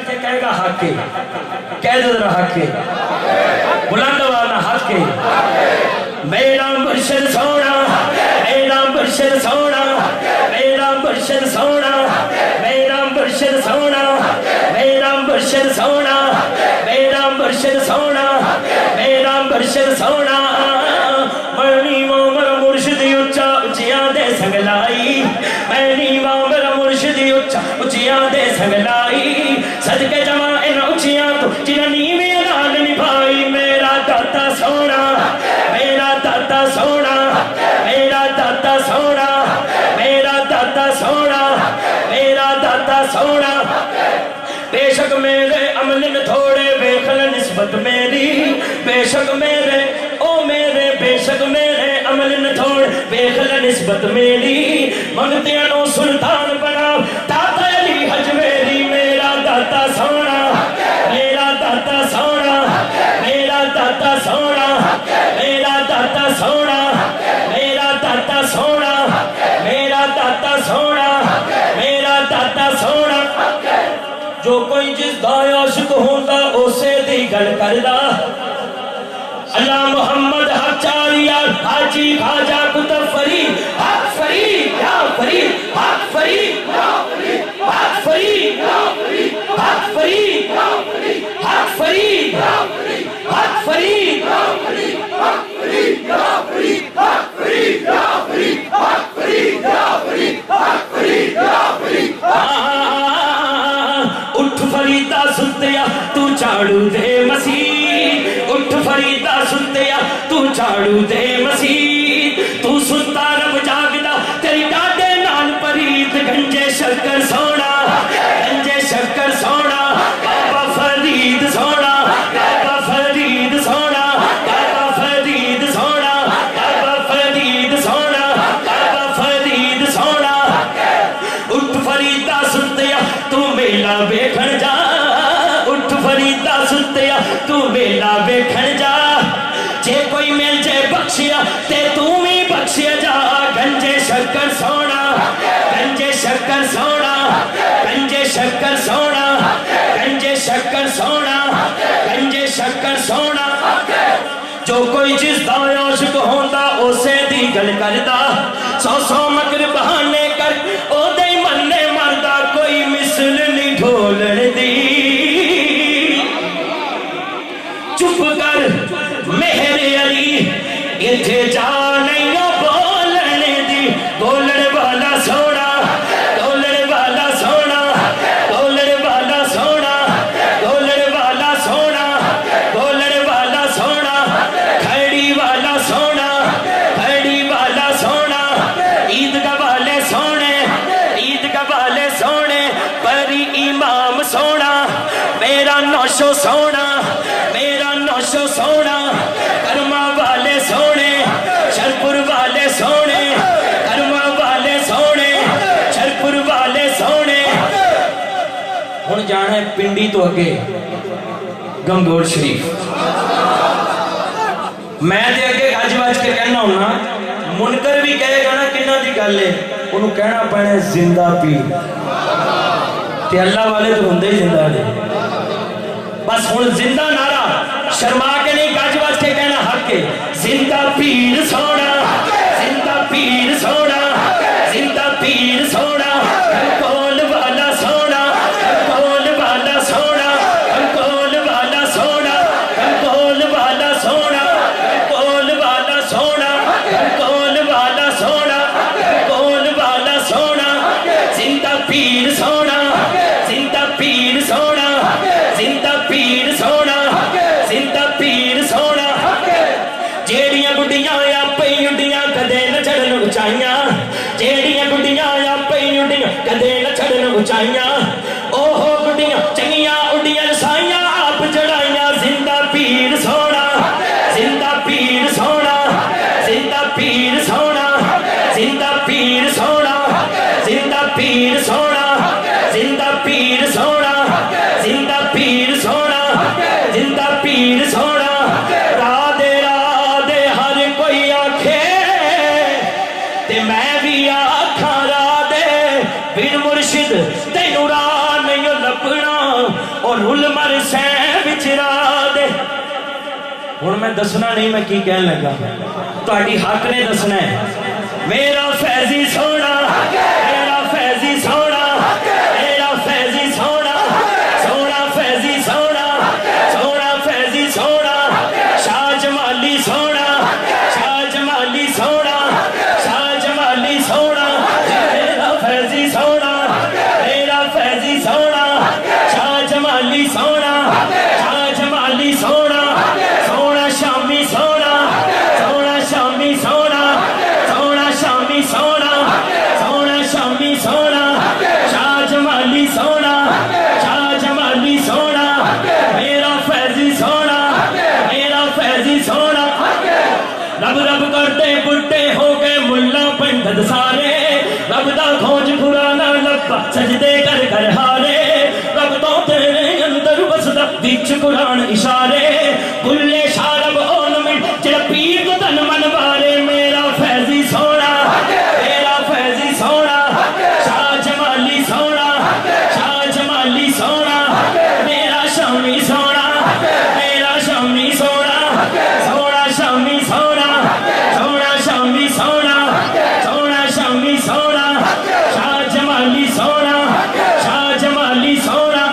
کے کہے گا حق کے کہہ دو ذرا حق کے بلند والا حق کے میرا مرشد سونا میرا مرشد سونا میرا مرشد سونا میرا مرشد سونا میرا مرشد سونا میرا مرشد سونا میرا مرشد سونا منی میرا مرشد اچا اچیاں دے سنگلائی منی میرا مرشد اچا اچیاں دے سنگلائی صدقے جمع ان اچیاں تو جنہاں نیویں نال نبھائی میرا داتا سونا میرا داتا سونا میرا داتا سونا میرا داتا سونا میرا داتا سونا بے شک میرے عمل تھوڑے بیخل نسبت میری بے شک میرے او میرے بے شک میرے عمل تھوڑے بیخل نسبت میری منگتے انو سلطان بنا داتا علی حج میری میرا داتا سونا میرا داتا سونا میرا داتا سونا میرا داتا سونا میرا داتا سونا میرا داتا سونا میرا داتا سونا جو کوئی جس دا عاشق ہوتا اسے دی گل کردا اللہ محمد حق چاریا حاجی خواجہ کتب فرید حق فرید یا فرید حق فرید یا فرید حق فرید یا فرید حق فرید یا فرید حق فرید یا فرید حق فرید یا فرید حق فرید یا فرید حق فرید یا فرید حق فرید یا فرید حق فرید یا فرید اٹھ فریدہ ستیا تو جھاڑو دے مسیح اٹھ فریدہ ستیا تو جھاڑو دے مسیح تو ستا رب جاگدا تیری ڈاڈے نال پرید گنجے شکر سونا گنجے شکر سونا بابا فرید سونا بابا فرید سونا بابا فرید سونا بابا فرید سونا بابا فرید سونا اٹھ فریدہ ستیا تو میلا بیکھن جا اٹھ فریدہ ستیا تو میلا بیکھن جا جے کوئی مل جے بخشیا تے تو بھی بخشیا جا گنجے شکر سونا گنجے شکر سونا گنجے شکر سونا گنجے شکر سونا گنجے شکر سونا جو کوئی جس دا عاشق ہوندا اسے دی گل کردا سو سو مکر بہانے کر او دے مننے مردا کوئی مثل نہیں ڈھولن دی چپ کر مہر علی اتھے جا نہیں بولن دی بولن والا سونا بولن والا سونا بولن والا سونا بولن والا سونا بولن والا سونا کھڑی والا سونا کھڑی والا سونا عیدگاہ والے سونے عیدگاہ والے سونے پری امام سونا میرا نوشو سونا میرا نوشو سونا کرما والے سونے شرپور والے سونے کرما والے سونے شرپور والے سونے ہن جانا ہے پنڈی تو اگے گنگور شریف میں دے اگے اج واج کے کہنا ہونا منکر بھی کہے گا نا کنہ دی گل ہے انہوں کہنا پڑے زندہ پیر تے اللہ والے تو ہوندے ہی زندہ دے بس ہن زندہ نعرہ شرما کے نہیں گج واج کے کہنا حق ہے زندہ پیر سونا زندہ پیر سونا زندہ پیر سونا کول والا سونا کول والا سونا کول والا سونا کول والا سونا کول والا سونا کول والا سونا کول والا سونا زندہ پیر سونا زندہ پیر سونا زندہ پیر سونا زندہ پیر سونا جیڑیاں گڈیاں یا پئی اڈیاں کدے نہ چڑھن اچائیاں جیڑیاں گڈیاں یا پئی اڈیاں کدے نہ چڑھن اچائیاں اوہو گڈیاں چنگیاں اڈیاں سائیاں آپ چڑھائیاں زندہ پیر سونا زندہ پیر سونا زندہ پیر سونا زندہ پیر سونا زندہ پیر سونا زندہ پیر سونا زندہ پیر سونا زندہ پیر سونا رادے رادے ہر کوئی آکھے تے میں بھی آکھاں رادے بن مرشد تینوں راہ نہیں لبنا اور رول مر سے بچرا دے ہوں میں دسنا نہیں میں کی کہنے لگا تہاڈی حق نے دسنا ہے میرا فیضی سونا میرا فیضی سونا میرا فیضی سونا سونا فیضی سونا سونا فیضی سونا شاہ جمالی سونا شاہ جمالی سونا شاہ جمالی سونا میرا فیضی سونا میرا فیضی سونا شاہ جمالی سونا شاہ جمالی سونا سونا شامی سونا سونا شامی سونا سونا شامی سونا سونا شامی سونا شاہ جمالی سونا شاہ جمالی سونا میرا فیضی سونا میرا فیضی سونا رب رب کرتے بٹے ہو گئے ملا پنڈت سارے رب دا کھوج پرانا لبا سجدے کر کر ہارے رب تو تیرے اندر بسدا وچ قرآن اشارے کلے شارب اون میں جڑا پیر کو تن من بارے میرا فیضی سونا میرا فیضی سونا شاہ جمالی سونا شاہ جمالی سونا میرا شامی سونا میرا شامی سونا سونا شامی سونا سونا شامی سونا سونا شامی سونا شاہ جمالی سونا شاہ جمالی سونا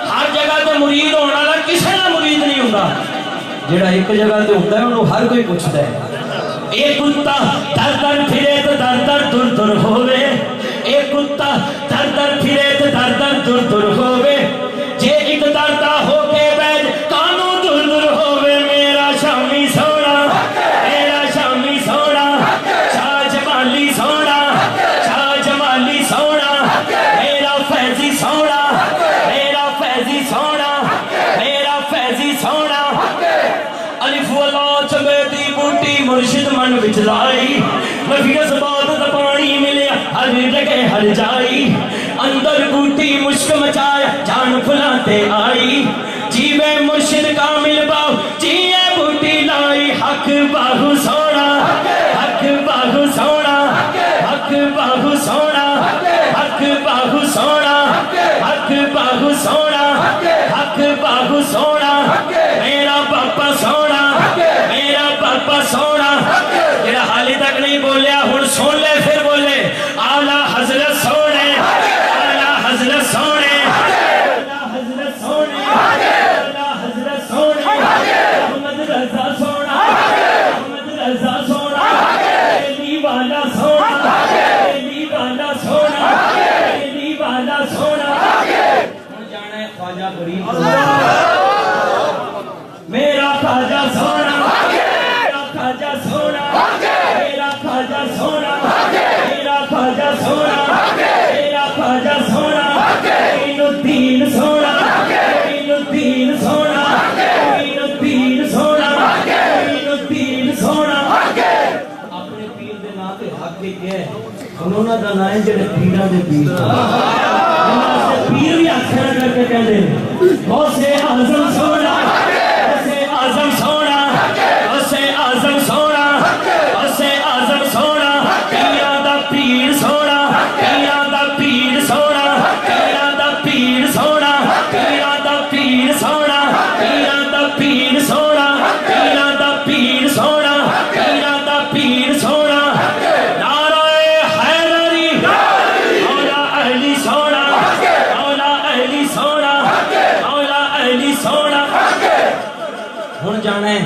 ہر جگہ تے مرید ہونے والا کسے دا مرید نہیں ہوتا جڑا ایک جگہ تے ہوتا ہے انہوں ہر کوئی پوچھتا ہے ایک کتا در در پھرے تو در در در در ہوئے ایک کتا در در پھرے تو در در در در ہوئے جے ایک دردا ہو کے بیٹھ کانوں در در ہوئے میرا شامی سونا میرا شامی سونا شاہ جمالی سونا شاہ جمالی سونا میرا فیضی سونا میرا فیضی سونا میرا فیضی سونا الف والا چمیتی بوٹی مرشد من وچ لائی نفیس بات دا پانی ملیا ہر جگہ ہر جائی اندر بوٹی مشک مچایا جان پھلاتے آئی جیوے مرشد کامل باہو جیے بوٹی لائی حق باہو سونا حق باہو سونا حق باہو سونا حق باہو سونا حق باہو سونا حق باہو سونا میرا باپا سونا میرا باپا سونا جڑا حالی تک نہیں بولیا ہن سن لے پھر بولے اعلیٰ حضرت سونے اعلیٰ حضرت سونے اعلیٰ حضرت سونے اعلیٰ حضرت سونے محمد رضا سونا محمد رضا سونا علی والا سونا علی والا سونا علی والا سونا جانا ہے خواجہ غریب میرا خواجہ سونا میرا خواجہ سونا میرا خواجہ سونا میرا خواجہ سونا میرا خواجہ سونا عین الدین سونا عین الدین سونا عین الدین سونا عین الدین سونا اپنے پیر دے نام تے حق کے ہے انہوں دا نام ہے جڑے پیراں دے پیر انہاں سے پیر بھی اکھر کر کے کہندے غوث اعظم سونا اعظم سونا اسے اعظم سونا اسے اعظم سونا پیرا دا پیر سونا پیرا دا پیر سونا پیرا دا پیر سونا پیرا دا پیر سونا پیرا دا پیر سونا پیرا دا پیر سونا پیرا دا پیر سونا نعرہ حیدری مولا علی سونا مولا علی سونا مولا علی سونا ہن جانا ہے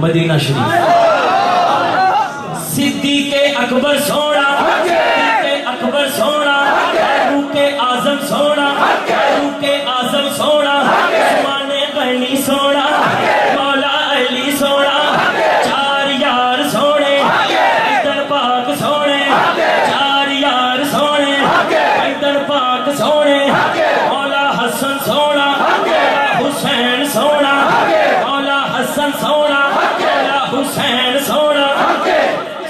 مدینہ شریف صدیق اکبر سونا صدیق اکبر سونا فاروق اعظم سونا فاروق اعظم سونا عثمان غنی سونا مولا علی سونا چار یار سونے حیدر پاک سونے چار یار سونے حیدر پاک سونے مولا حسن سونا مولا حسین سونا مولا حسن سونا مولا حسین سونا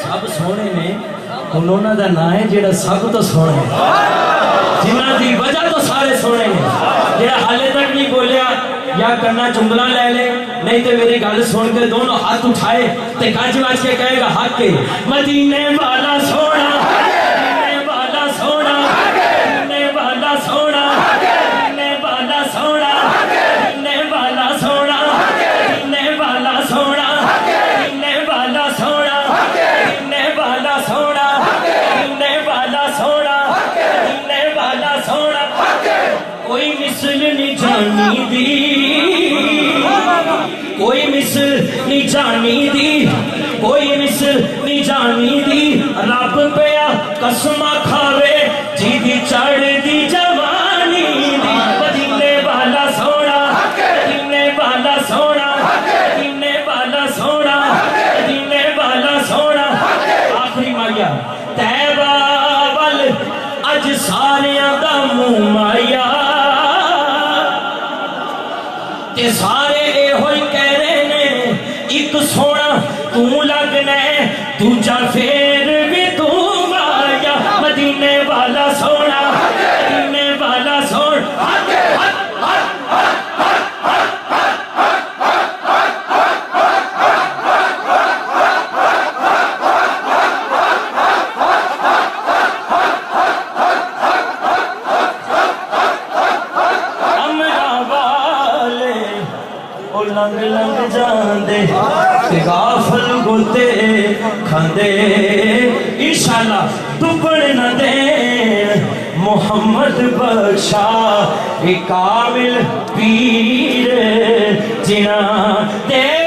سب سونے نے انہوں دا نام ہے جڑا سب تو سونا ہے جنہ دی وجہ تو سارے سونے ہیں جڑا حالے تک نہیں بولیا یا کرنا جملہ لے لے نہیں تو میری گل سن کے دونوں ہاتھ اٹھائے تے گج وج کے کہے گا حق کے مدینے والا سونا مدینے والا سونا مدینے والا سونا مدینے والا مثل نہیں جانی دی کوئی مثل نہیں جانی دی کوئی مثل نہیں جانی دی رب پیا قسمہ کھاوے جی دی چڑھ دی جوانی دی مدینے والا سونا مدینے والا سونا مدینے والا سونا مدینے والا سونا آخری مایا تیبہ وال اج ساریاں دا منہ مایا تے سارے اے ہوئی کہہ رہے نے ایک سونا تو لگنا ہے دوجا پھر بھی تو مایا مدینے والا سونا مدینے والا سونا لنگ لنگ جاندے غافل گوتے کھاندے انشاءاللہ ڈبڑ نہ دے محمد بخشا کامل پیر جنا دے